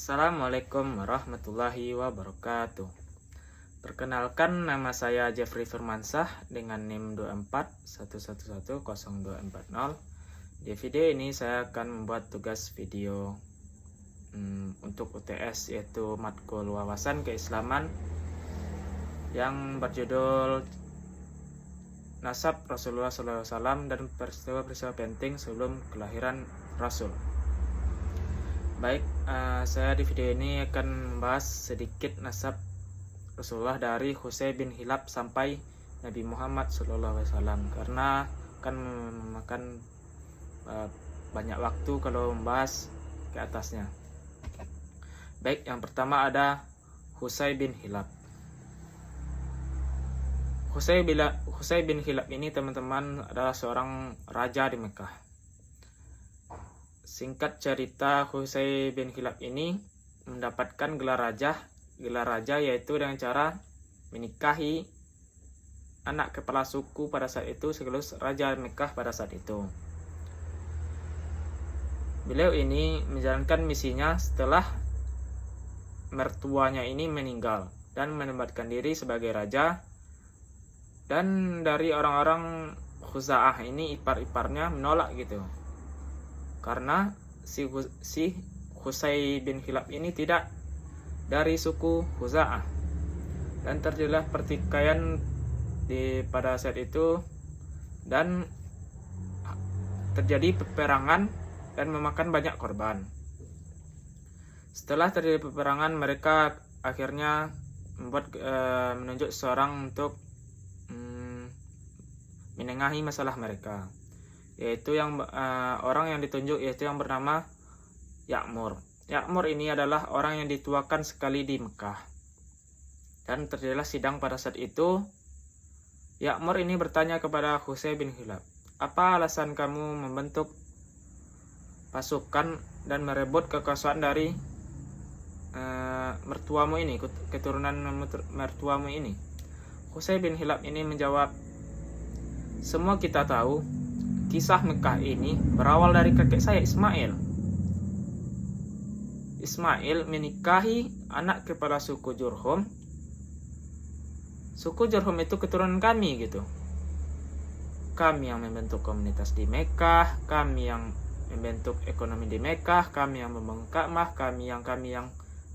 Assalamualaikum warahmatullahi wabarakatuh. Perkenalkan, nama saya Jeffrey Firmansah dengan NIM 2411102440. Di video ini saya akan membuat tugas video untuk UTS, yaitu matkul wawasan keislaman yang berjudul Nasab Rasulullah SAW dan peristiwa-peristiwa penting sebelum kelahiran Rasul. Baik, saya di video ini akan membahas sedikit nasab Rasulullah dari Qusay bin Kilab sampai Nabi Muhammad SAW, karena akan memakan banyak waktu kalau membahas ke atasnya. Baik, yang pertama ada Qusay bin Kilab. Qusay bin Kilab ini, teman-teman, adalah seorang raja di Mekah. Singkat cerita, Qusay bin Kilab ini mendapatkan gelar raja yaitu dengan cara menikahi anak kepala suku pada saat itu, sekaligus raja Mekah pada saat itu. Beliau ini menjalankan misinya setelah mertuanya ini meninggal dan menempatkan diri sebagai raja, dan dari orang-orang Khuza'ah ini, ipar-iparnya menolak gitu, karena si Qusay bin Kilab ini tidak dari suku Khuza'ah, dan terjadilah pertikaian pada saat itu dan terjadi peperangan dan memakan banyak korban. Setelah terjadi peperangan, mereka akhirnya menunjuk seorang untuk menengahi masalah mereka, yaitu orang yang ditunjuk yaitu yang bernama Ya'mur. Ya'mur ini adalah orang yang dituakan sekali di Mekah. Dan terjadilah sidang pada saat itu. Ya'mur ini bertanya kepada Qusay bin Kilab, "Apa alasan kamu membentuk pasukan dan merebut kekuasaan dari mertuamu ini, keturunan mertuamu ini?" Qusay bin Kilab ini menjawab, "Semua kita tahu kisah Mekah ini berawal dari kakek saya Ismail. Ismail menikahi anak kepala suku Jurhum. Suku Jurhum itu keturunan kami gitu. Kami yang membentuk komunitas di Mekah, kami yang membentuk ekonomi di Mekah, kami yang membangun Ka'bah, kami yang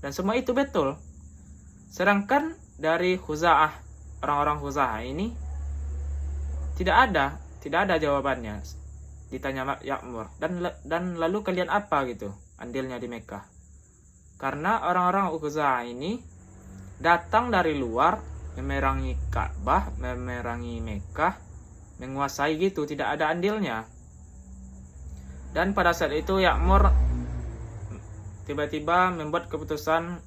dan semua itu betul. Sedangkan dari Khuza'ah, orang-orang Khuza'ah ini tidak ada jawabannya." Ditanya Ya'mur, dan lalu kalian apa gitu andilnya di Mekah? Karena orang-orang Khuza'ah ini datang dari luar, memerangi Ka'bah, memerangi Mekah, menguasai gitu, tidak ada andilnya. Dan pada saat itu Ya'mur tiba-tiba membuat keputusan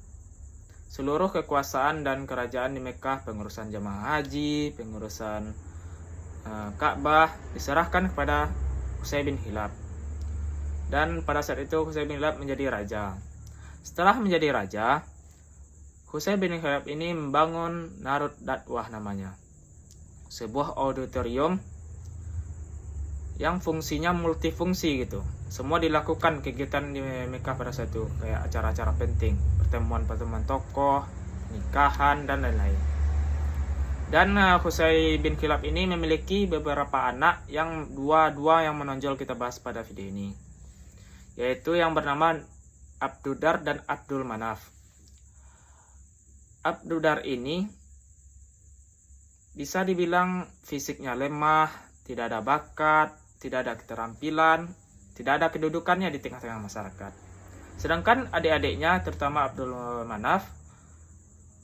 seluruh kekuasaan dan kerajaan di Mekah, pengurusan jamaah haji, pengurusan Ka'bah diserahkan kepada Qusay bin Kilab. Dan pada saat itu Qusay bin Kilab menjadi raja. Setelah menjadi raja, Qusay bin Kilab ini membangun Narut Datwah namanya, sebuah auditorium yang fungsinya multifungsi gitu. Semua dilakukan kegiatan di Mekah pada saat itu, kayak acara-acara penting, pertemuan-pertemuan tokoh, nikahan, dan lain-lain. Dan Qusay bin Kilab ini memiliki beberapa anak, yang dua yang menonjol kita bahas pada video ini, yaitu yang bernama Abdudar dan Abdul Manaf. Abdudar ini bisa dibilang fisiknya lemah, tidak ada bakat, tidak ada keterampilan, tidak ada kedudukannya di tengah-tengah masyarakat. Sedangkan adik-adiknya, terutama Abdul Manaf,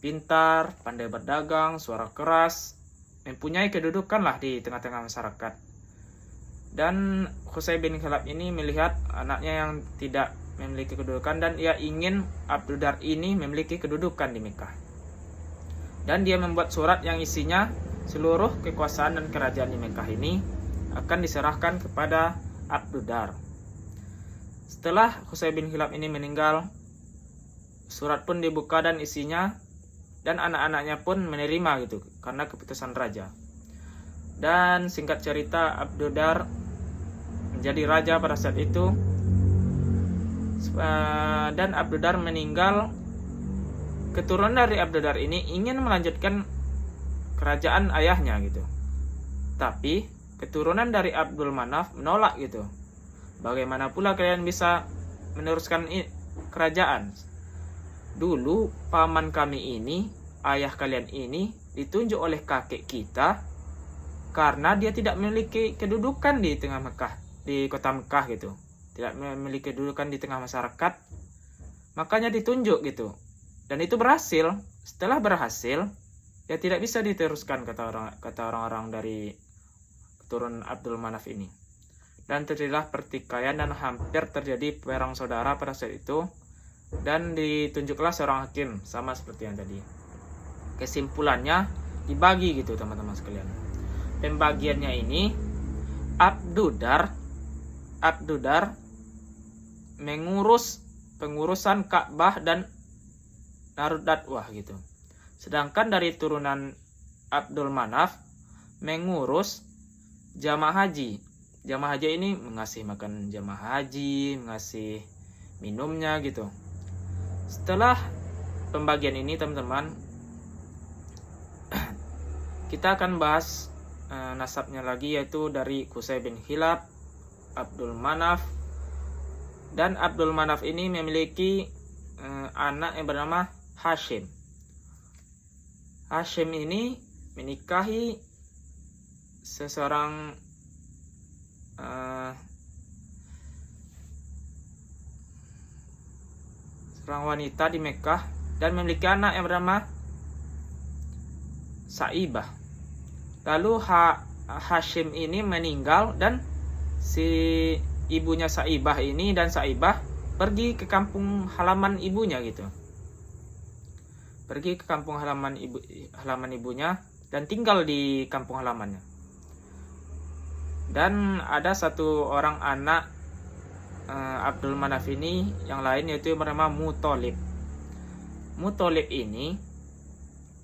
pintar, pandai berdagang, suara keras, mempunyai kedudukan lah di tengah-tengah masyarakat. Dan Qusay bin Kilab ini melihat anaknya yang tidak memiliki kedudukan, dan ia ingin Abdudar ini memiliki kedudukan di Mekah. Dan dia membuat surat yang isinya seluruh kekuasaan dan kerajaan di Mekah ini akan diserahkan kepada Abdudar. Setelah Qusay bin Kilab ini meninggal, surat pun dibuka dan isinya, dan anak-anaknya pun menerima gitu, karena keputusan raja. Dan singkat cerita, Abdudar menjadi raja pada saat itu. dan Abdudar meninggal. Keturunan dari Abdudar ini ingin melanjutkan kerajaan ayahnya gitu. Tapi keturunan dari Abdul Manaf menolak gitu. Bagaimana pula kalian bisa meneruskan kerajaan? Dulu paman kami ini, ayah kalian ini ditunjuk oleh kakek kita karena dia tidak memiliki kedudukan di tengah Mekah, di kota Mekah gitu. Tidak memiliki kedudukan di tengah masyarakat. Makanya ditunjuk gitu. Dan itu berhasil. Setelah berhasil, ya tidak bisa diteruskan kata orang-orang dari keturunan Abdul Manaf ini. Dan terjadilah pertikaian dan hampir terjadi perang saudara pada saat itu. Dan ditunjuklah seorang hakim, sama seperti yang tadi. Kesimpulannya dibagi gitu teman-teman sekalian. Pembagiannya ini Abdudar mengurus pengurusan Ka'bah dan Naruddatwah gitu. Sedangkan dari turunan Abdul Manaf mengurus jamaah haji. Jamaah haji ini mengasih makan jamaah haji, mengasih minumnya gitu. Setelah pembagian ini teman-teman, kita akan bahas nasabnya lagi, yaitu dari Qusay bin Kilab, Abdul Manaf. Dan Abdul Manaf ini memiliki anak yang bernama Hashim. Hashim ini menikahi seorang wanita di Mekah dan memiliki anak yang bernama Saibah. Lalu Hashim ini meninggal dan si ibunya Saibah ini dan Saibah pergi ke kampung halaman ibunya gitu. Pergi ke kampung halaman ibunya dan tinggal di kampung halamannya. Dan ada satu orang anak Abdul Manaf ini yang lain, yaitu yang bernama Muthalib. Muthalib ini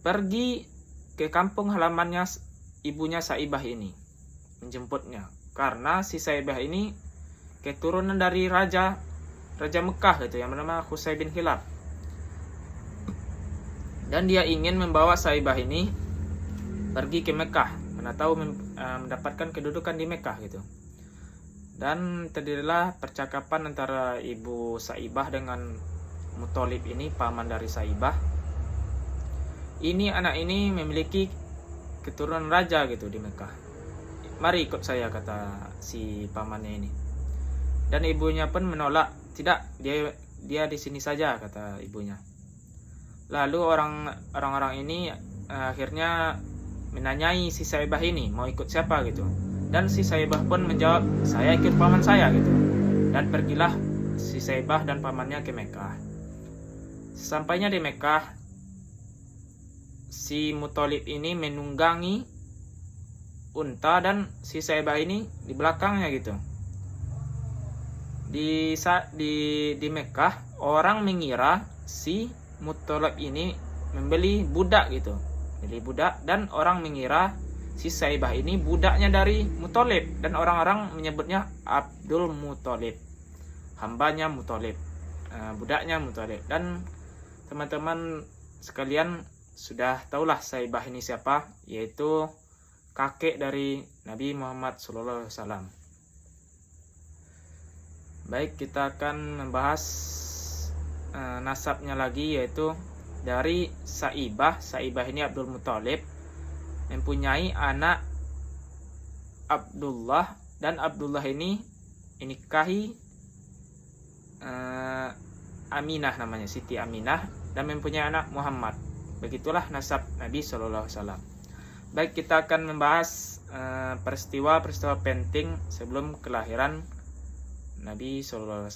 pergi ke kampung halamannya ibunya Saibah ini menjemputnya, karena si Saibah ini keturunan dari Raja Mekah gitu yang bernama Qusay bin Kilab. Dan dia ingin membawa Saibah ini pergi ke Mekah, mana tahu mendapatkan kedudukan di Mekah gitu. Dan terjadilah percakapan antara ibu Saibah dengan Muthalib ini, paman dari Saibah. Ini anak ini memiliki keturunan raja gitu di Mekah. Mari ikut saya, kata si pamannya ini. Dan ibunya pun menolak. Tidak, dia di sini saja, kata ibunya. Lalu orang-orang ini akhirnya menanyai si Saibah ini mau ikut siapa gitu. Dan si Saibah pun menjawab, saya ikut paman saya gitu. Dan pergilah si Saibah dan pamannya ke Mekah. Sesampainya di Mekah, si Muthalib ini menunggangi unta dan si Saibah ini di belakangnya gitu. Di Mekah, orang mengira si Muthalib ini membeli budak gitu. Beli budak, dan orang mengira si Saibah ini budaknya dari Muthalib, dan orang-orang menyebutnya Abdul Muthalib, hambanya Muthalib, budaknya Muthalib. Dan teman-teman sekalian sudah tahulah Saibah ini siapa, yaitu kakek dari Nabi Muhammad SAW. Baik, kita akan membahas nasabnya lagi, yaitu dari Saibah. Saibah ini Abdul Muthalib mempunyai anak Abdullah, dan Abdullah ini menikahi Aminah, namanya Siti Aminah, dan mempunyai anak Muhammad. Begitulah nasab Nabi SAW. Baik, kita akan membahas peristiwa penting sebelum kelahiran Nabi SAW.